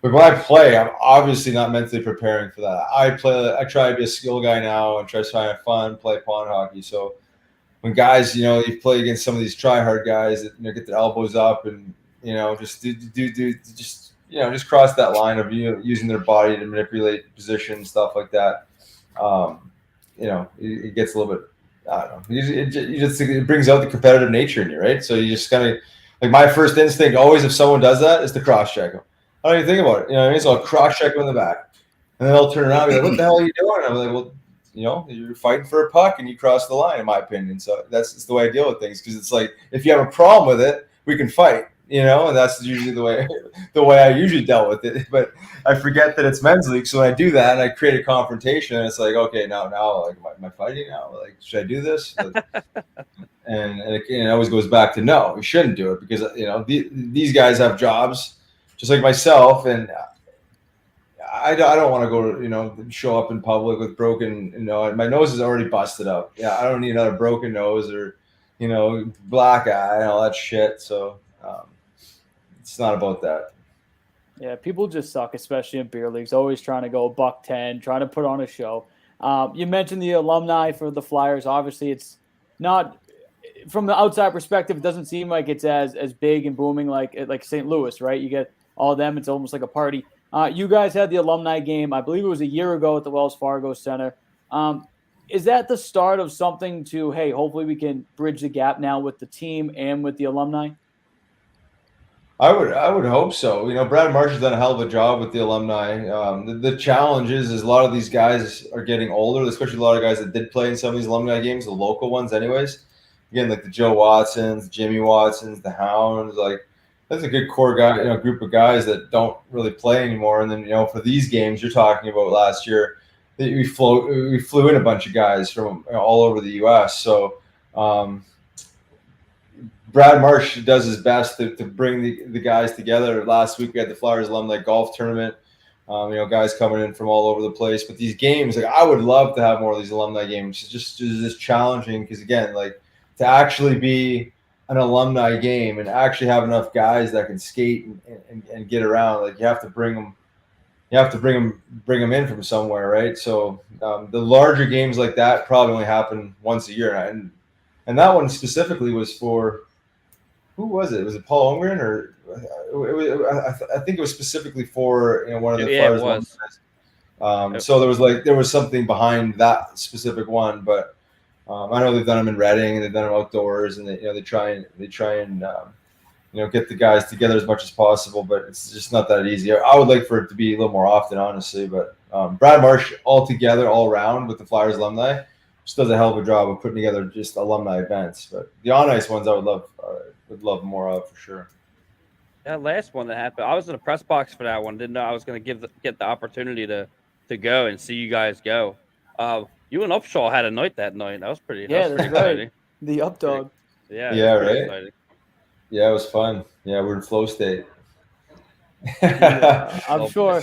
but when I play, I'm obviously not mentally preparing for that. I try to be a skill guy now and try to find fun, play pond hockey. So when guys, you play against some of these try hard guys that get their elbows up and just cross that line of using their body to manipulate position, stuff like that. It gets a little bit, I don't know. It brings out the competitive nature in you, right? So you just kind of, like my first instinct always, if someone does that, is to cross check them. I don't even think about it. You know what I mean? So I'll cross check them in the back. And then I'll turn around and be like, what the hell are you doing? And I'm like, well, you're fighting for a puck and you cross the line, in my opinion. So that's the way I deal with things. Because it's like, if you have a problem with it, we can fight. And that's usually the way I usually dealt with it. But I forget that it's men's league, so when I do that and I create a confrontation, and it's like, okay, now, like, am I fighting now? Like, should I do this? and it always goes back to no, we shouldn't do it because these guys have jobs, just like myself, and I don't want to go show up in public with broken. My nose is already busted up. Yeah, I don't need another broken nose or black eye and all that shit. So. It's not about that. Yeah, people just suck, especially in beer leagues. Always trying to go $110, trying to put on a show. You mentioned the alumni for the Flyers. Obviously, it's not from the outside perspective. It doesn't seem like it's as big and booming like St. Louis, right? You get all of them. It's almost like a party. You guys had the alumni game, I believe it was a year ago at the Wells Fargo Center. Is that the start of something to, hey, hopefully we can bridge the gap now with the team and with the alumni? I would hope so. Brad Marsh has done a hell of a job with the alumni. The challenge is a lot of these guys are getting older, especially a lot of guys that did play in some of these alumni games, the local ones, anyways. Again, like the Joe Watsons, Jimmy Watsons, the Hounds, like that's a good core guy, group of guys that don't really play anymore. And then for these games you're talking about last year, we flew in a bunch of guys from all over the U.S. So. Brad Marsh does his best to bring the guys together. Last week we had the Flyers Alumni Golf Tournament. Guys coming in from all over the place. But these games, like I would love to have more of these alumni games. It's just challenging because again, like to actually be an alumni game and actually have enough guys that can skate and get around, like you have to bring them. You have to bring them in from somewhere, right? So the larger games like that probably only happen once a year, and that one specifically was for. Who was it? Was it Paul Holmgren or I think it was specifically for one of the Flyers. It was. So there was something behind that specific one, but I know they've done them in Reading and they've done them outdoors, and they try and get the guys together as much as possible, but it's just not that easy. I would like for it to be a little more often, honestly. But Brad Marsh all together, all around with the Flyers alumni, just does a hell of a job of putting together just alumni events. But the on ice ones, I would love more of for sure. That last one that happened, I was in a press box for that one. Didn't know I was going to get the opportunity to go and see you guys go. You and Upshaw had a night that night. That was pretty. Yeah, that's pretty right. exciting. The Updog. Yeah, right. Exciting. Yeah, it was fun. Yeah, we're in flow state. I'm sure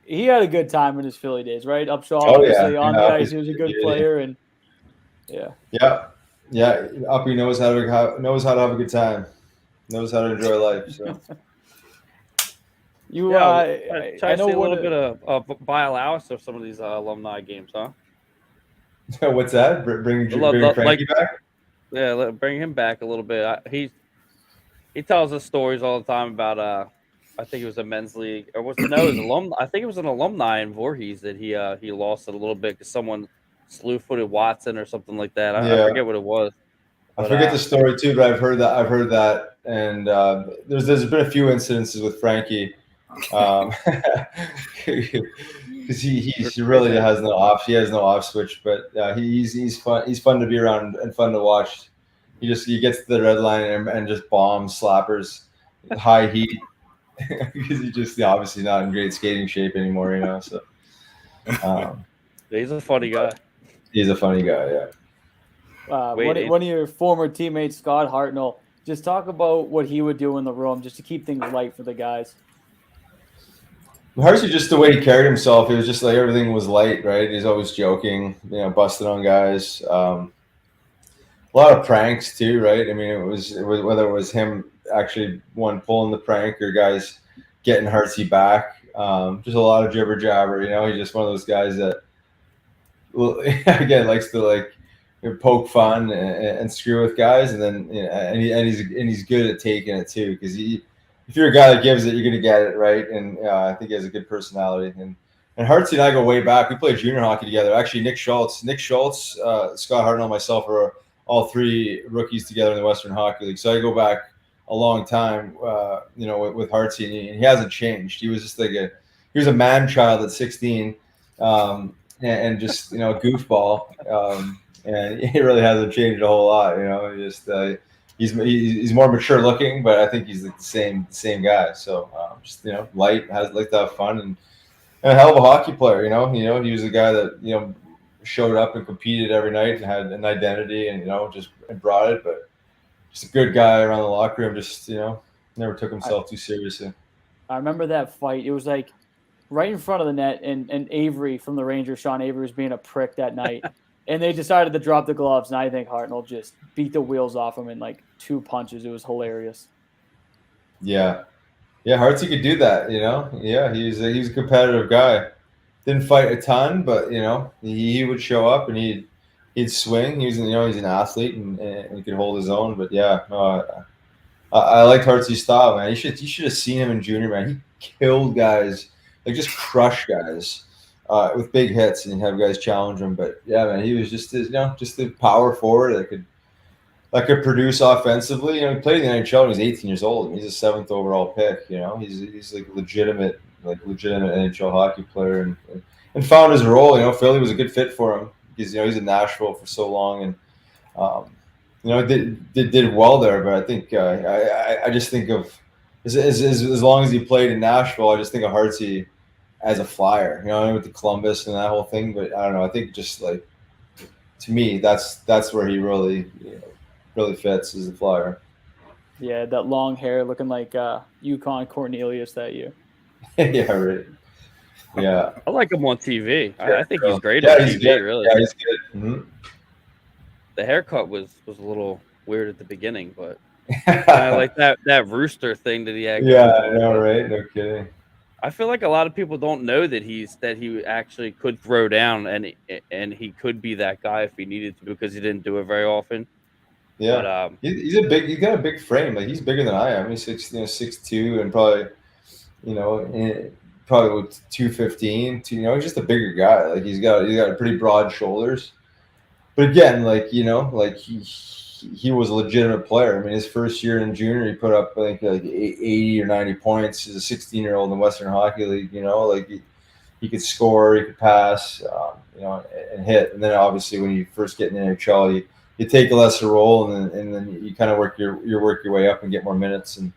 he had a good time in his Philly days, right? Upshaw, obviously on the ice, he was a good player, and yeah. Uppy knows how to have a good time, knows how to enjoy life. So I know a little bit of buy allowance of some of these alumni games, huh? What's that? Bring Frankie back? Yeah, bring him back a little bit. He tells us stories all the time about I think it was a men's league, or was it alumni? I think it was an alumni in Voorhees that he lost it a little bit because someone slew-footed Watson or something like that. I forget what it was. But, I forget the story too, but I've heard that, and there's been a few incidences with Frankie, because he really has no off. He has no off switch, but he's fun. He's fun to be around and fun to watch. He gets to the red line and just bombs slappers, high heat, because he's just obviously not in great skating shape anymore, So he's a funny guy. He's a funny guy, yeah. One of your former teammates, Scott Hartnell, just talk about what he would do in the room just to keep things light for the guys. Hart's just the way he carried himself. It was just like everything was light, right? He's always joking, busting on guys. A lot of pranks too, right? I mean, it was whether it was him actually pulling the prank or guys getting Hartsy back. Just a lot of jibber jabber. He's just one of those guys that, again, likes to poke fun and screw with guys, and then he's good at taking it too, because if you're a guy that gives it, you're gonna get it, right? And I think he has a good personality. And Hartsy and I go way back. We played junior hockey together. Actually, Nick Schultz, Scott Hartnell, and myself are all three rookies together in the Western Hockey League. So I go back a long time, with Hartsy, and he hasn't changed. He was just he was a man child at 16, and just goofball. And he really hasn't changed a whole lot. He's more mature looking, but I think he's the same guy. So just light, like to have fun, and a hell of a hockey player. He was a guy that showed up and competed every night and had an identity, and just brought it. But just a good guy around the locker room. Just never took himself too seriously. I remember that fight. It was right in front of the net, and Avery from the Rangers, Sean Avery, was being a prick that night. And they decided to drop the gloves, and I think Hartnell just beat the wheels off him in 2 punches. It was hilarious. Yeah, Hartsy could do that. Yeah, he's a competitive guy. Didn't fight a ton, but he would show up and he'd swing. He's an athlete and he could hold his own. But yeah, I liked Hartsy's style, man. You should have seen him in junior, man. He killed guys, like just crushed guys with big hits, and have guys challenge him. But yeah, man, he was just just the power forward that could produce offensively. He played in the NHL when he was 18 years old. I mean, he's a 7th overall pick. He's like legitimate NHL hockey player, and found his role. Philly was a good fit for him because he's in Nashville for so long, and did well there. But I think I just think of as long as he played in Nashville, I just think of Hartsey as a Flyer. With the Columbus and that whole thing. But I don't know. I think just like to me, that's where he really fits as a Flyer. Yeah, that long hair looking like Yukon Cornelius that year. Yeah, right. Yeah, I like him on TV. I think he's great yeah, on he's TV. good. Really, Yeah, he's good. Mm-hmm. The haircut was a little weird at the beginning, but I like that rooster thing that he had. Yeah, I know, right? No kidding. I feel like a lot of people don't know that he actually could throw down, and he could be that guy if he needed to, because he didn't do it very often. Yeah, But, he's got a big frame. Like, he's bigger than I am. He's 6'2", and probably, probably 215. He's just a bigger guy. Like, he's got pretty broad shoulders. But again, like he was a legitimate player. I mean, his first year in junior, he put up I think like 80 or 90 points. He's a 16-year-old in the Western Hockey League. Like he could score, he could pass, and hit. And then obviously when you first get in the NHL, you take a lesser role, and then you kind of work your way up and get more minutes. And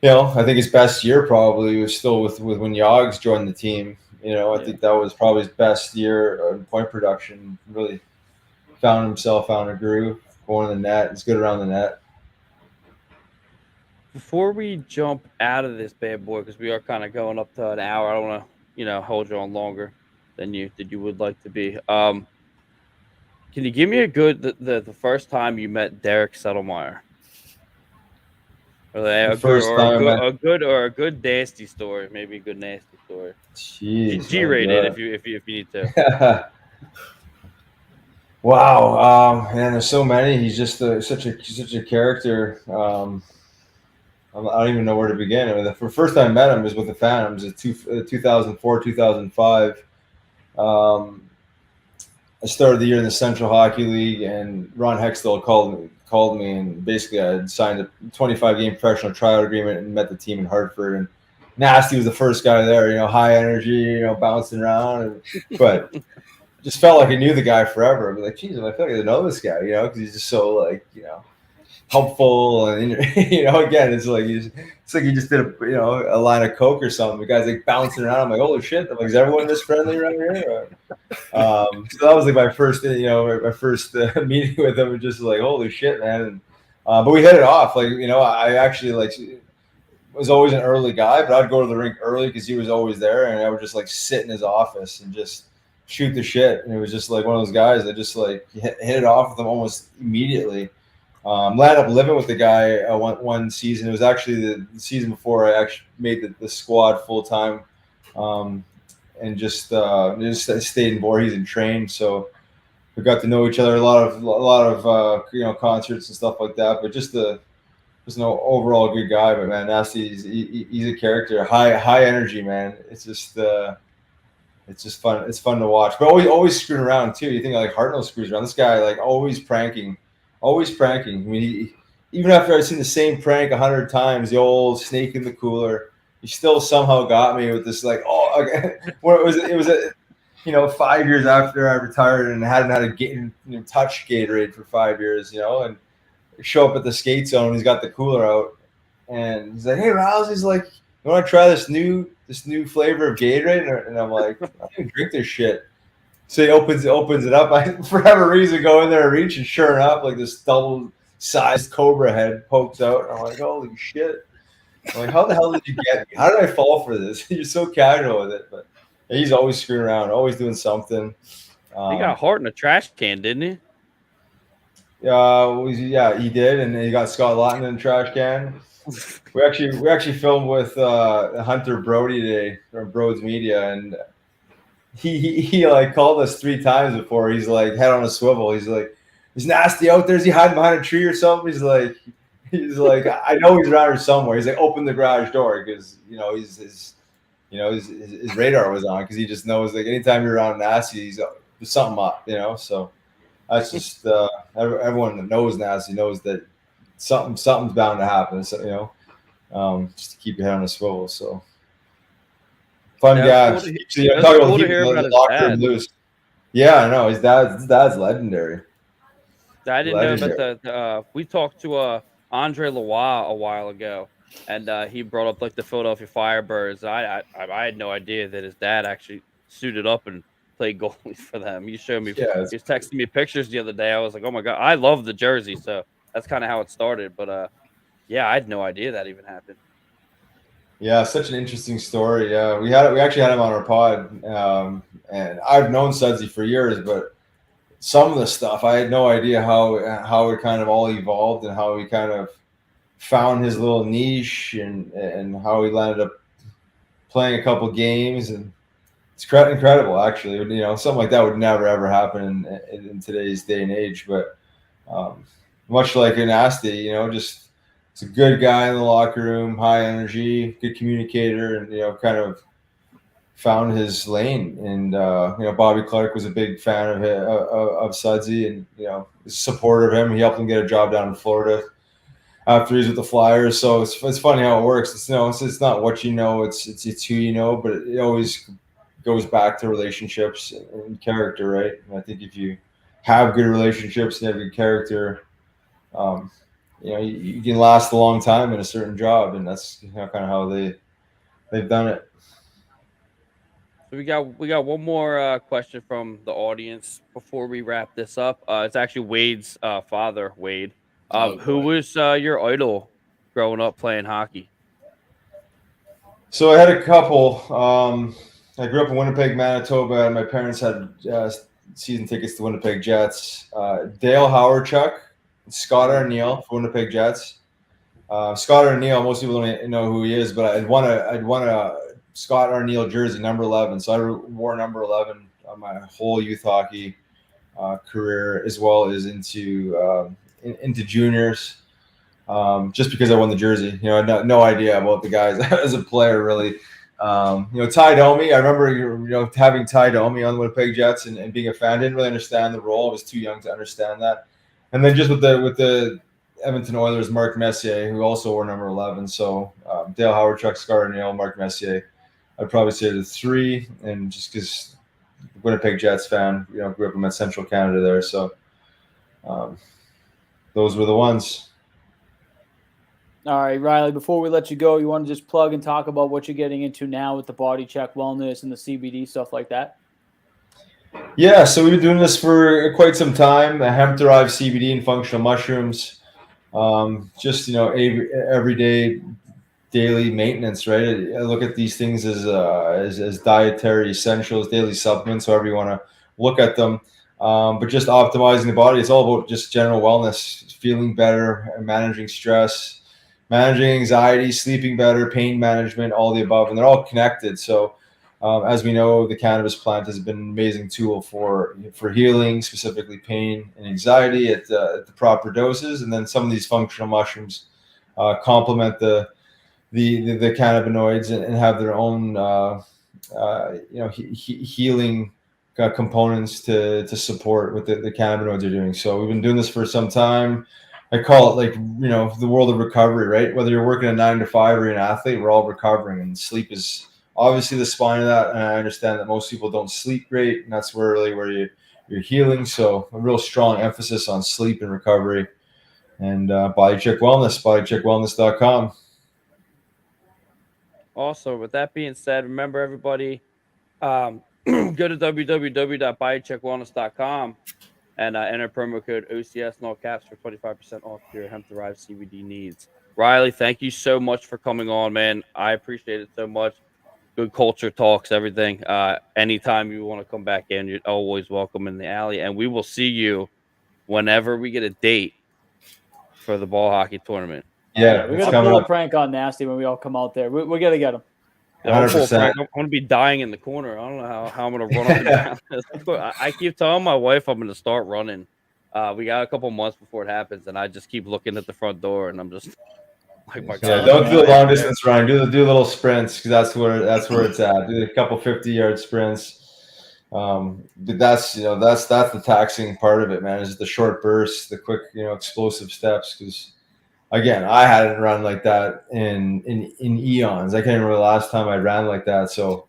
I think his best year probably was still with when Yogs joined the team. I think that was probably his best year in point production. Really found himself, found a groove, going to the net. He's good around the net. before we jump out of this bad boy, because we are kind of going up to an hour, I don't want to hold you on longer than you would like to be. Can you give me a good the first time you met Derek Settlemeyer? Or a good nasty story, maybe a good nasty story. Jeez, G-rated if you need to. Wow, man, there's so many. He's just such a character. I don't even know where to begin. I mean, the first time I met him was with the Phantoms in 2004, 2005. I started the year in the Central Hockey League, and Ron Hextall called me, and basically I had signed a 25-game professional tryout agreement and met the team in Hartford. And Nasty was the first guy there, high energy, bouncing around, but just felt like I knew the guy forever. I'd be like, geez, I feel like I know this guy, because he's just so helpful, and again, it's like he just did a line of coke or something. The guy's like bouncing around. I'm like, holy shit! I'm like, is everyone this friendly around here? So that was like my first meeting with him. Just like, holy shit, man! And, but we hit it off. I actually was always an early guy, but I'd go to the rink early because he was always there, and I would just sit in his office and just shoot the shit. And it was just like one of those guys that just hit it off with him almost immediately. Landed up living with the guy one season. It was actually the season before I actually made the squad full time, and just stayed in Voorhees and trained. So we got to know each other. A lot of concerts and stuff like that. But just an overall good guy. But man, Nasty, he's a character. High energy, man. It's just fun. It's fun to watch. But always screwing around too. You think like Hartnell screws around. This guy always pranking. I mean, even after I'd seen the same prank 100 times, the old snake in the cooler, he still somehow got me with this when it was 5 years after I retired and hadn't had a touch Gatorade for 5 years, and show up at the skate zone. And he's got the cooler out, and he's like, "Hey, Rouse," he's like, "You want to try this new flavor of Gatorade?" And I'm like, "I don't even drink this shit." So he opens it up. I, for whatever reason, go in there and reach, and sure enough, this double-sized cobra head pokes out. And I'm like, holy shit! I'm like, how the hell did you get me? How did I fall for this? You're so casual with it, but he's always screwing around, always doing something. He got Hart in a trash can, didn't he? Yeah, he did, and he got Scott Lawton in the trash can. We actually filmed with Hunter Brody today from Broads Media, and he called us 3 times before. He's like head on a swivel. He's like, "Is Nasty out there? Is he hiding behind a tree or something?" He's like, He's like, I know he's around here somewhere. He's like, open the garage door because his radar was on because he just knows like anytime you're around Nasty, there's something up, So that's just everyone that knows Nasty knows that something's bound to happen. So just to keep your head on a swivel. So fun guy. Cool Talk about cool to keeping hear the about his locker room dad. loose. Yeah, I know his dad's legendary. I didn't know about the. We talked to Andre Leroy a while ago, and he brought up like the Philadelphia Firebirds. I had no idea that his dad actually suited up and played goalie for them. You showed me. Yeah, He was texting me pictures the other day. I was like, oh my god, I love the jersey. So that's kind of how it started. But yeah, I had no idea that even happened. Yeah, such an interesting story. Yeah, we actually had him on our pod, and I've known Sudsy for years, but some of the stuff I had no idea how it kind of all evolved and how he kind of found his little niche and how he landed up playing a couple games, and it's incredible actually. Something like that would never ever happen in today's day and age, but much like an Asti, just it's a good guy in the locker room, high energy, good communicator, and kind of found his lane. And Bobby Clark was a big fan of Sudsy, and was supportive of him. He helped him get a job down in Florida after he's with the Flyers. So it's funny how it works. It's not what you know, it's who you know, but it always goes back to relationships and character, right? And I think if you have good relationships and have good character, you can last a long time in a certain job, and that's kind of how they've done it. So we got one more question from the audience before we wrap this up. It's actually Wade's father, Wade. Who was your idol growing up playing hockey? So I had a couple. I grew up in Winnipeg, Manitoba, and my parents had season tickets to Winnipeg Jets. Dale Howardchuk, Scott Arneal for Winnipeg Jets. Scott Arneal, most people don't know who he is, but I'd won a Scott Arneal jersey, number 11. So I wore number 11 on my whole youth hockey career, as well as into juniors. Just because I won the jersey, I had no idea about the guys as a player, really. Ty Domi, I remember, having Ty Domi on the Winnipeg Jets and being a fan. Didn't really understand the role. I was too young to understand that. And then just with the Edmonton Oilers, Mark Messier, who also wore number 11. So Dale Howardchuk, Scott Arneal, Mark Messier, I'd probably say the three. And just because Winnipeg Jets fan, grew up in Central Canada there. So those were the ones. All right, Riley, before we let you go, you want to just plug and talk about what you're getting into now with the Bodychek wellness and the CBD, stuff like that? Yeah, so we've been doing this for quite some time. Hemp-derived CBD and functional mushrooms. Just, everyday, daily maintenance, right? I look at these things as dietary essentials, daily supplements, however you want to look at them. But just optimizing the body. It's all about just general wellness, feeling better, managing stress, managing anxiety, sleeping better, pain management, all the above, and they're all connected. So as we know, the cannabis plant has been an amazing tool for healing, specifically pain and anxiety at the proper doses. And then some of these functional mushrooms complement the cannabinoids and have their own healing components to support what the cannabinoids are doing. So we've been doing this for some time. I call it like, the world of recovery, right? Whether you're working a 9 to 5 or you're an athlete, we're all recovering, and sleep is obviously the spine of that. And I understand that most people don't sleep great, and that's where you're healing. So a real strong emphasis on sleep and recovery. And Bodychek Wellness, bodycheckwellness.com. Also, with that being said, remember everybody, go to www.bodycheckwellness.com and enter promo code OCS in all caps for 25% off your hemp-derived CBD needs. Riley, thank you so much for coming on, man. I appreciate it so much. Good culture talks, everything. Anytime you want to come back in, you're always welcome in the alley. And we will see you whenever we get a date for the ball hockey tournament. Yeah, we're going to pull a prank on Nasty when we all come out there. We're going to get him. 100%. I'm going to be dying in the corner. I don't know how I'm going to run up and down this. I keep telling my wife I'm going to start running We got a couple months before it happens, and I just keep looking at the front door, and I'm just like, my Yeah, God. don't do a long distance run. Do little sprints because that's where it's at. Do a couple 50-yard sprints. But that's the taxing part of it, man. Is the short bursts, the quick explosive steps. Because again, I hadn't run like that in eons. I can't remember the last time I ran like that. So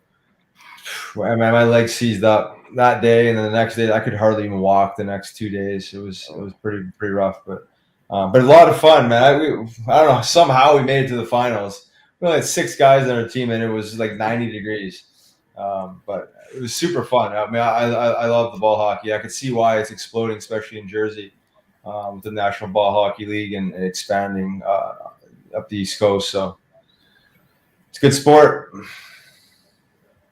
my legs seized up that day, and then the next day I could hardly even walk. The next 2 days, it was pretty rough, but a lot of fun, man. I don't know. Somehow we made it to the finals. We only had 6 guys on our team, and it was like 90 degrees. But it was super fun. I mean, I love the ball hockey. I could see why it's exploding, especially in Jersey, with the National Ball Hockey League and expanding up the East Coast. So it's a good sport.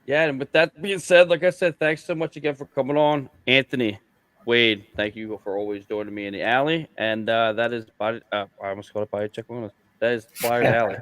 Yeah, and with that being said, like I said, thanks so much again for coming on, Anthony, Wade. Thank you for always joining me in the alley, and that is I almost called it Bodychek. That is Flyers Alley.